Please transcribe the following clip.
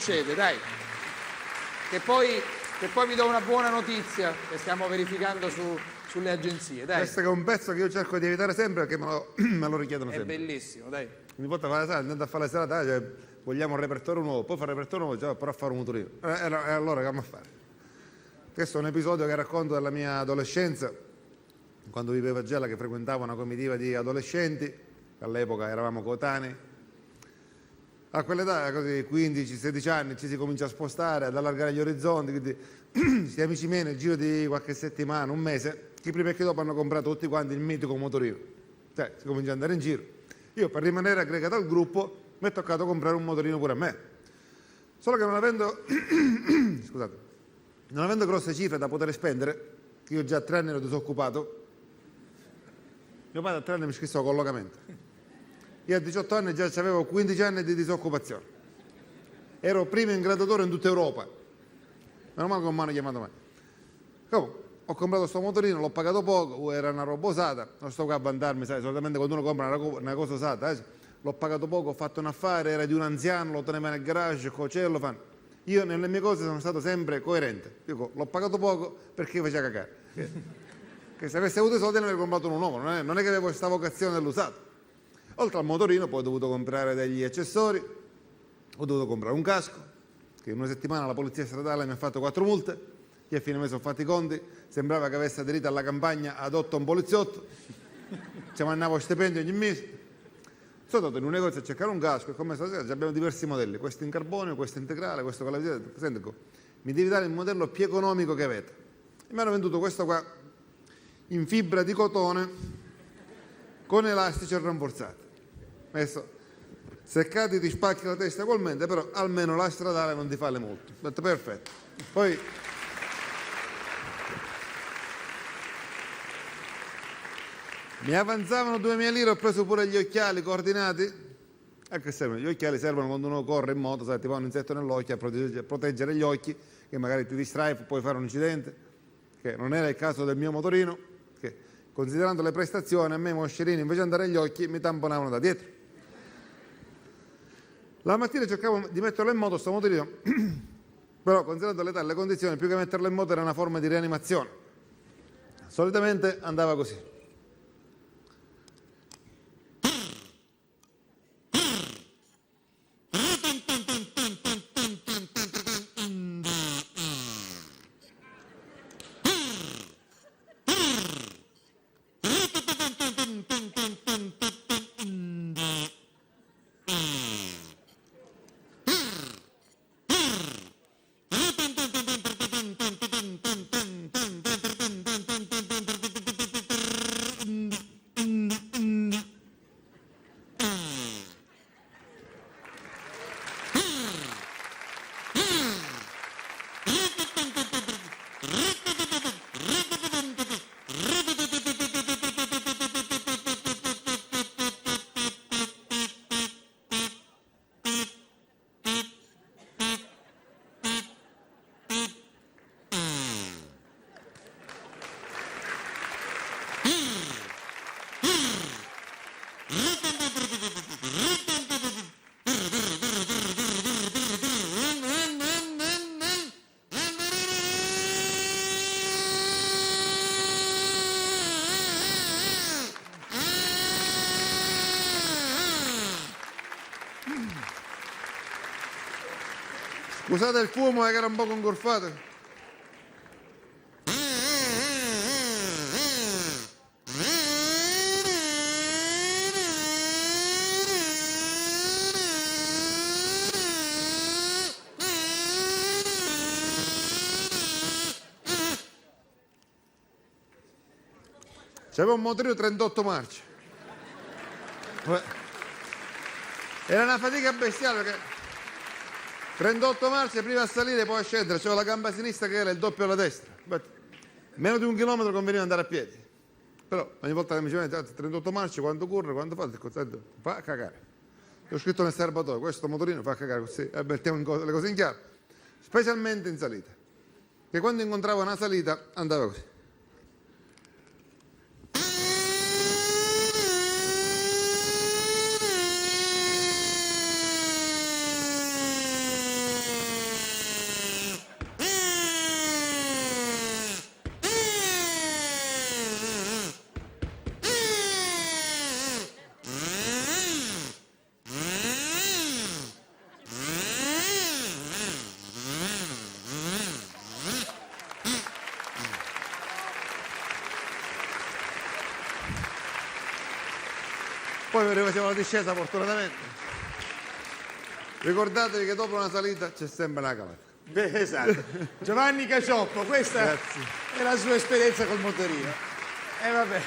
succede, dai. Che poi vi do una buona notizia che stiamo verificando sulle agenzie, dai. Questo che è un pezzo che io cerco di evitare sempre perché me lo richiedono È sempre. bellissimo, dai. Ogni volta andando a fare la serata, cioè, vogliamo un repertorio nuovo, poi fare il repertorio nuovo, cioè, però a fare un motorino. E allora che a fare? Questo è un episodio che racconto della mia adolescenza, quando vivevo a Gela, che frequentavo una comitiva di adolescenti, all'epoca eravamo coetanei. A quell'età, così 15-16 anni, ci si comincia a spostare, ad allargare gli orizzonti, quindi questi amici miei nel giro di qualche settimana, un mese, chi prima e chi dopo hanno comprato tutti quanti il mitico motorino. Cioè, si comincia ad andare in giro. Io per rimanere aggregato al gruppo mi è toccato comprare un motorino pure a me. Solo che non avendo, scusate, non avendo grosse cifre da poter spendere, che io già a 3 anni ero disoccupato, mio padre a 3 anni mi iscrisse al collocamento. Io a 18 anni già avevo 15 anni di disoccupazione. Ero primo in graduatoria in tutta Europa. Meno male che non mi hanno chiamato mai. Comunque, ho comprato sto motorino, l'ho pagato poco, era una roba usata, non sto qua a vantarmi, sai, solitamente quando uno compra una cosa usata, l'ho pagato poco, ho fatto un affare, era di un anziano, lo teneva nel garage, lo fanno. Io nelle mie cose sono stato sempre coerente. Dico, l'ho pagato poco perché faceva cagare. Che se avessi avuto i soldi ne avrei comprato uno nuovo, non è che avevo questa vocazione dell'usato. Oltre al motorino poi ho dovuto comprare degli accessori, ho dovuto comprare un casco, che in una settimana la polizia stradale mi ha fatto 4 multe, che a fine mese ho fatto i conti, sembrava che avesse aderito alla campagna adotta un poliziotto, ci mandavo stipendio ogni mese. Sono andato in un negozio a cercare un casco e come stasera abbiamo diversi modelli, questo in carbonio, questo integrale, questo con la visita. Senti, mi devi dare il modello più economico che avete. E mi hanno venduto questo qua in fibra di cotone con elastici rinforzati. Adesso seccati ti spacchi la testa ugualmente, però almeno la stradale non ti fa le multe. Ho detto perfetto. Poi mi avanzavano 2.000 lire, ho preso pure gli occhiali coordinati. A che servono? Gli occhiali servono quando uno corre in moto, sai, ti fa un insetto nell'occhio a proteggere gli occhi, che magari ti distrai, puoi fare un incidente, che non era il caso del mio motorino, che considerando le prestazioni a me i moscerini invece di andare agli occhi mi tamponavano da dietro. La mattina cercavo di metterlo in moto sto motorino, però considerando l'età e le condizioni, più che metterlo in moto era una forma di rianimazione. Solitamente andava così. Scusate il fumo, che era un po' ingolfato. C'aveva un motorino 38 marce. Era una fatica bestiale perché 38 marce prima a salire poi a scendere, c'era la gamba sinistra che era il doppio alla destra. Meno di 1 chilometro conveniva andare a piedi. Però ogni volta che mi dicevano 38 marce, quanto corre, quanto fa, dico, fa cagare. Ho scritto nel serbatoio, questo motorino fa cagare così, mettiamo le cose in chiaro, specialmente in salita. Che quando incontravo una salita andava così. Poi rifacciamo la discesa fortunatamente. Ricordatevi che dopo una salita c'è sempre una calata. Beh, esatto. Giovanni Cacioppo, questa Grazie. è la sua esperienza col motorino. E vabbè.